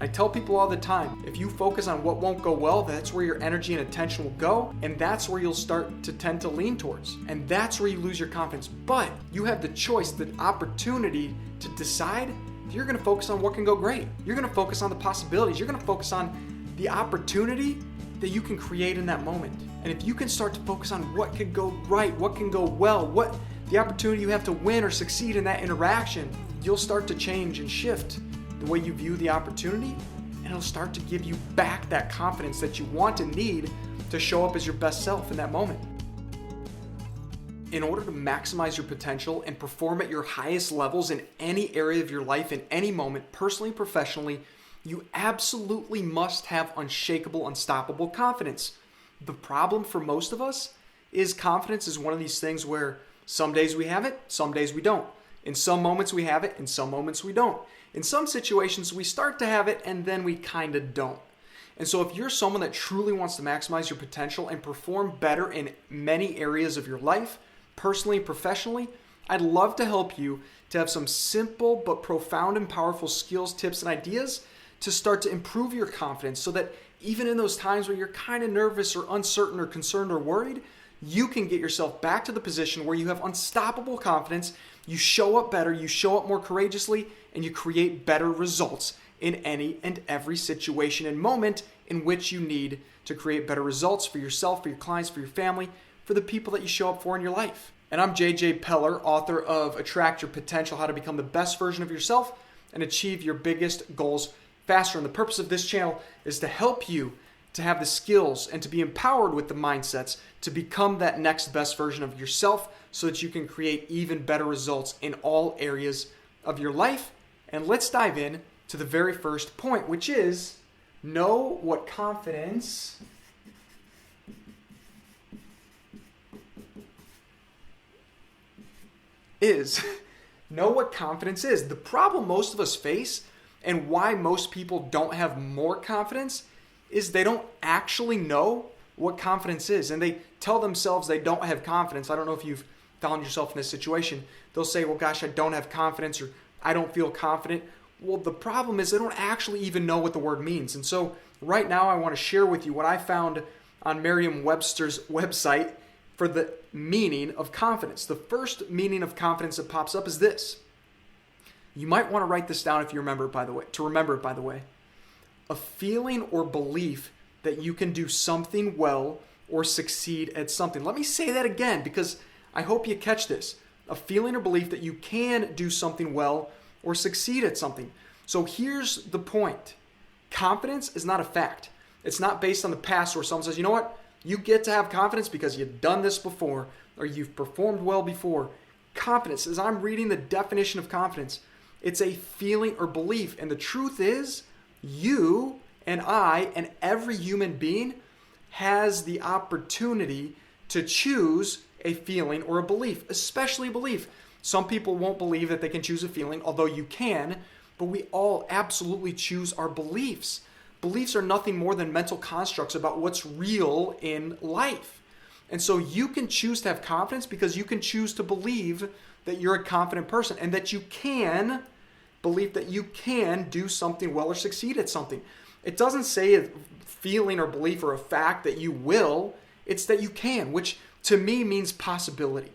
I tell people all the time, if you focus on what won't go well, that's where your energy and attention will go, and that's where you'll start to tend to lean towards. And that's where you lose your confidence. But you have the choice, the opportunity to decide that you're gonna focus on what can go great. You're gonna focus on the possibilities. You're gonna focus on the opportunity that you can create in that moment. And if you can start to focus on what could go right, what can go well, what the opportunity you have to win or succeed in that interaction, you'll start to change and shift the way you view the opportunity, and it'll start to give you back that confidence that you want and need to show up as your best self in that moment. In order to maximize your potential and perform at your highest levels in any area of your life, in any moment, personally and professionally, you absolutely must have unshakable, unstoppable confidence. The problem for most of us is confidence is one of these things where some days we have it, some days we don't. In some moments we have it, in some moments we don't. In some situations we start to have it and then we kind of don't. And so if you're someone that truly wants to maximize your potential and perform better in many areas of your life, personally and professionally, I'd love to help you to have some simple but profound and powerful skills, tips, and ideas to start to improve your confidence so that even in those times where you're kind of nervous or uncertain or concerned or worried, you can get yourself back to the position where you have unstoppable confidence, you show up better, you show up more courageously, and you create better results in any and every situation and moment in which you need to create better results for yourself, for your clients, for your family, for the people that you show up for in your life. And I'm JJ Peller, author of Attract Your Potential, How to Become the Best Version of Yourself and Achieve Your Biggest Goals Faster. And the purpose of this channel is to help you to have the skills and to be empowered with the mindsets to become that next best version of yourself so that you can create even better results in all areas of your life. And let's dive in to the very first point, which is know what confidence is. Know what confidence is. The problem most of us face and why most people don't have more confidence is they don't actually know what confidence is. And they tell themselves they don't have confidence. I don't know if you've found yourself in this situation. They'll say, well, gosh, I don't have confidence, or I don't feel confident. Well, the problem is they don't actually even know what the word means. And so right now I want to share with you what I found on Merriam-Webster's website for the meaning of confidence. The first meaning of confidence that pops up is this. You might want to write this down if you remember it, by the way. A feeling or belief that you can do something well or succeed at something. Let me say that again because I hope you catch this. A feeling or belief that you can do something well or succeed at something. So here's the point. Confidence is not a fact. It's not based on the past where someone says, you know what? You get to have confidence because you've done this before or you've performed well before. Confidence, as I'm reading the definition of confidence, it's a feeling or belief. And the truth is, you and I and every human being has the opportunity to choose a feeling or a belief, especially a belief. Some people won't believe that they can choose a feeling, although you can, but we all absolutely choose our beliefs. Beliefs are nothing more than mental constructs about what's real in life. And so you can choose to have confidence because you can choose to believe that you're a confident person and that you can believe that you can do something well or succeed at something. It doesn't say a feeling or belief or a fact that you will, it's that you can, which to me means possibility.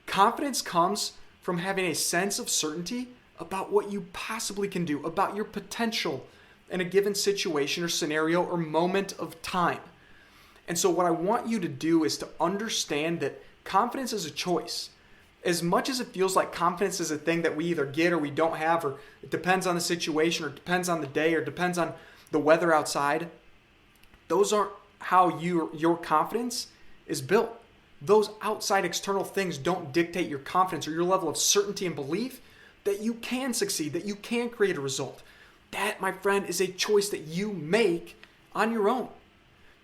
Confidence comes from having a sense of certainty about what you possibly can do, about your potential in a given situation or scenario or moment of time. And so what I want you to do is to understand that confidence is a choice. As much as it feels like confidence is a thing that we either get or we don't have, or it depends on the situation, or it depends on the day, or it depends on the weather outside, those aren't how your confidence is built. Those outside external things don't dictate your confidence or your level of certainty and belief that you can succeed, that you can create a result. That, my friend, is a choice that you make on your own.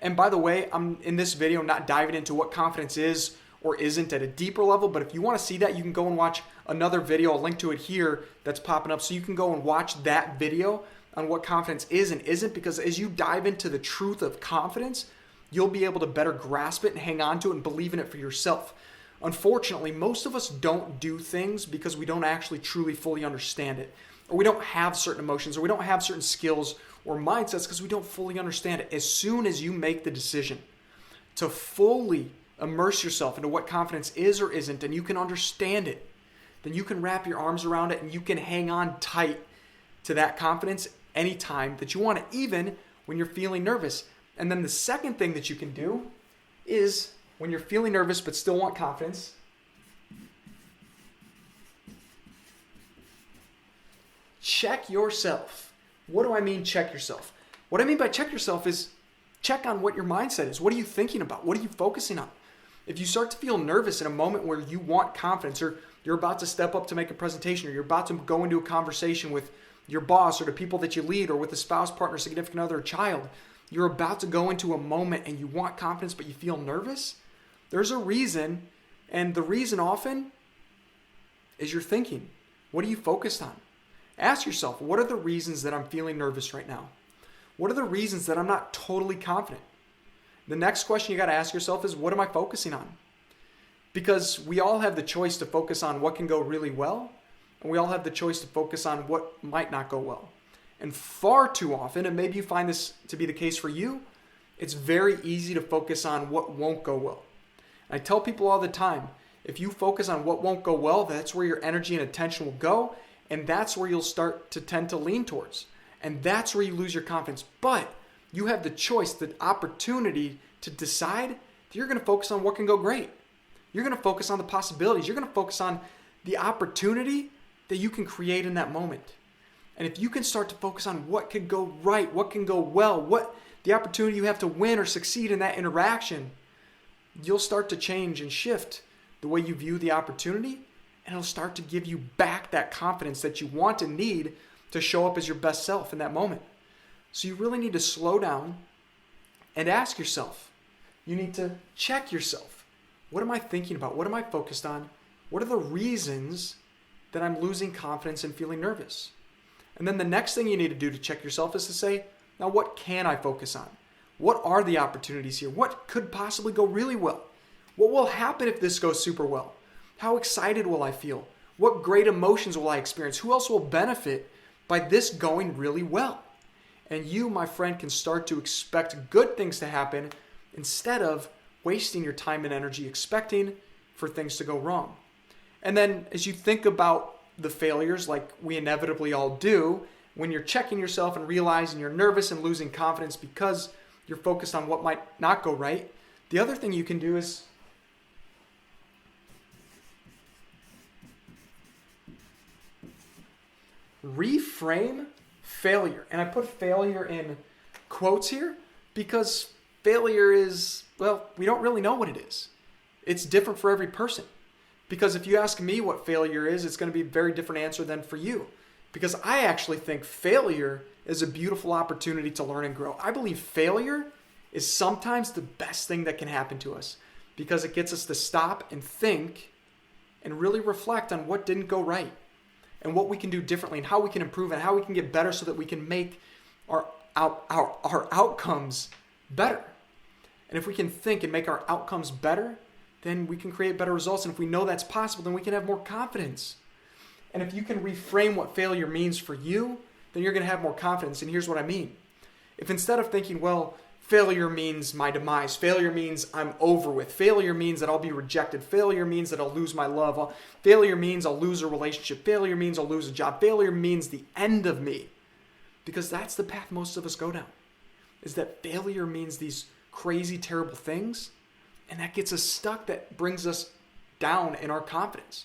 And by the way, I'm in this video not diving into what confidence is or isn't at a deeper level, but if you want to see that, you can go and watch another video. I'll link to it here that's popping up, so you can go and watch that video on what confidence is and isn't, because as you dive into the truth of confidence, you'll be able to better grasp it and hang on to it and believe in it for yourself. Unfortunately, most of us don't do things because we don't actually truly fully understand it, or we don't have certain emotions, or we don't have certain skills or mindsets because we don't fully understand it. As soon as you make the decision to fully immerse yourself into what confidence is or isn't, and you can understand it, then you can wrap your arms around it and you can hang on tight to that confidence anytime that you want it, even when you're feeling nervous. And then the second thing that you can do is when you're feeling nervous but still want confidence, check yourself. What do I mean check yourself? What I mean by check yourself is check on what your mindset is. What are you thinking about? What are you focusing on? If you start to feel nervous in a moment where you want confidence, or you're about to step up to make a presentation, or you're about to go into a conversation with your boss or the people that you lead, or with a spouse, partner, significant other, or child, you're about to go into a moment and you want confidence but you feel nervous, there's a reason, and the reason often is your thinking. What are you focused on? Ask yourself, what are the reasons that I'm feeling nervous right now? What are the reasons that I'm not totally confident? The next question you got to ask yourself is, what am I focusing on? Because we all have the choice to focus on what can go really well, and we all have the choice to focus on what might not go well. And far too often, and maybe you find this to be the case for you, it's very easy to focus on what won't go well. And I tell people all the time, if you focus on what won't go well, that's where your energy and attention will go, and that's where you'll start to tend to lean towards. And that's where you lose your confidence. But you have the choice, the opportunity to decide that you're going to focus on what can go great. You're going to focus on the possibilities. You're going to focus on the opportunity that you can create in that moment. And if you can start to focus on what could go right, what can go well, what the opportunity you have to win or succeed in that interaction, you'll start to change and shift the way you view the opportunity, and it'll start to give you back that confidence that you want and need to show up as your best self in that moment. So you really need to slow down and ask yourself. You need to check yourself. What am I thinking about? What am I focused on? What are the reasons that I'm losing confidence and feeling nervous? And then the next thing you need to do to check yourself is to say, now what can I focus on? What are the opportunities here? What could possibly go really well? What will happen if this goes super well? How excited will I feel? What great emotions will I experience? Who else will benefit by this going really well? And you, my friend, can start to expect good things to happen instead of wasting your time and energy expecting for things to go wrong. And then as you think about the failures, like we inevitably all do, when you're checking yourself and realizing you're nervous and losing confidence because you're focused on what might not go right, the other thing you can do is reframe failure. And I put failure in quotes here because failure is, well, we don't really know what it is. It's different for every person. Because if you ask me what failure is, it's going to be a very different answer than for you. Because I actually think failure is a beautiful opportunity to learn and grow. I believe failure is sometimes the best thing that can happen to us because it gets us to stop and think and really reflect on what didn't go right and what we can do differently and how we can improve and how we can get better so that we can make our outcomes better. And if we can think and make our outcomes better, then we can create better results. And if we know that's possible, then we can have more confidence. And if you can reframe what failure means for you, then you're going to have more confidence. And here's what I mean. If instead of thinking, well, failure means my demise, failure means I'm over with, failure means that I'll be rejected, failure means that I'll lose my love, failure means I'll lose a relationship, failure means I'll lose a job, failure means the end of me. Because that's the path most of us go down, is that failure means these crazy, terrible things. And that gets us stuck, that brings us down in our confidence.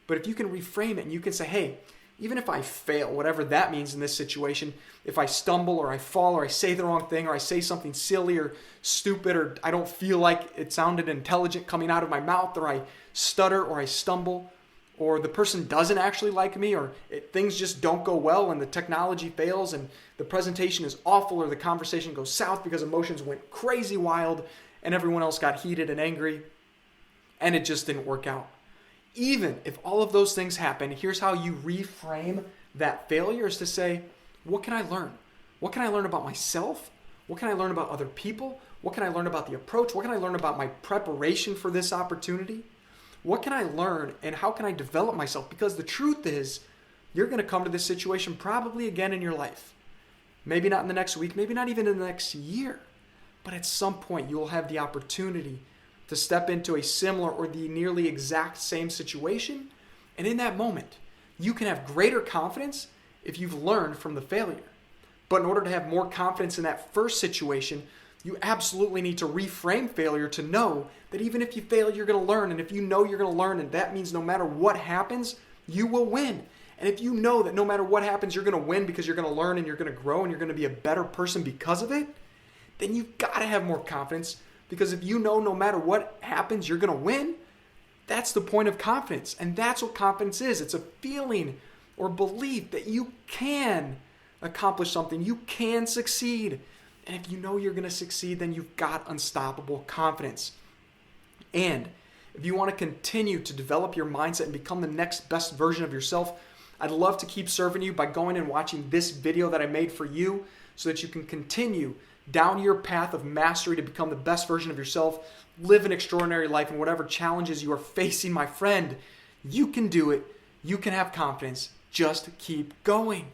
But if you can reframe it and you can say, hey, even if I fail, whatever that means in this situation, if I stumble or I fall or I say the wrong thing or I say something silly or stupid or I don't feel like it sounded intelligent coming out of my mouth or I stutter or I stumble or the person doesn't actually like me or things just don't go well and the technology fails and the presentation is awful or the conversation goes south because emotions went crazy wild and everyone else got heated and angry, and it just didn't work out. Even if all of those things happen, here's how you reframe that failure is to say, what can I learn? What can I learn about myself? What can I learn about other people? What can I learn about the approach? What can I learn about my preparation for this opportunity? What can I learn and how can I develop myself? Because the truth is, you're going to come to this situation probably again in your life. Maybe not in the next week, maybe not even in the next year. But at some point, you will have the opportunity to step into a similar or the nearly exact same situation. And in that moment, you can have greater confidence if you've learned from the failure. But in order to have more confidence in that first situation, you absolutely need to reframe failure to know that even if you fail, you're going to learn. And if you know you're going to learn, and that means no matter what happens, you will win. And if you know that no matter what happens, you're going to win because you're going to learn and you're going to grow and you're going to be a better person because of it, then you've got to have more confidence, because if you know no matter what happens, you're going to win, that's the point of confidence. And that's what confidence is. It's a feeling or belief that you can accomplish something. You can succeed. And if you know you're going to succeed, then you've got unstoppable confidence. And if you want to continue to develop your mindset and become the next best version of yourself, I'd love to keep serving you by going and watching this video that I made for you so that you can continue down your path of mastery to become the best version of yourself, live an extraordinary life, and whatever challenges you are facing, my friend, you can do it. You can have confidence. Just keep going.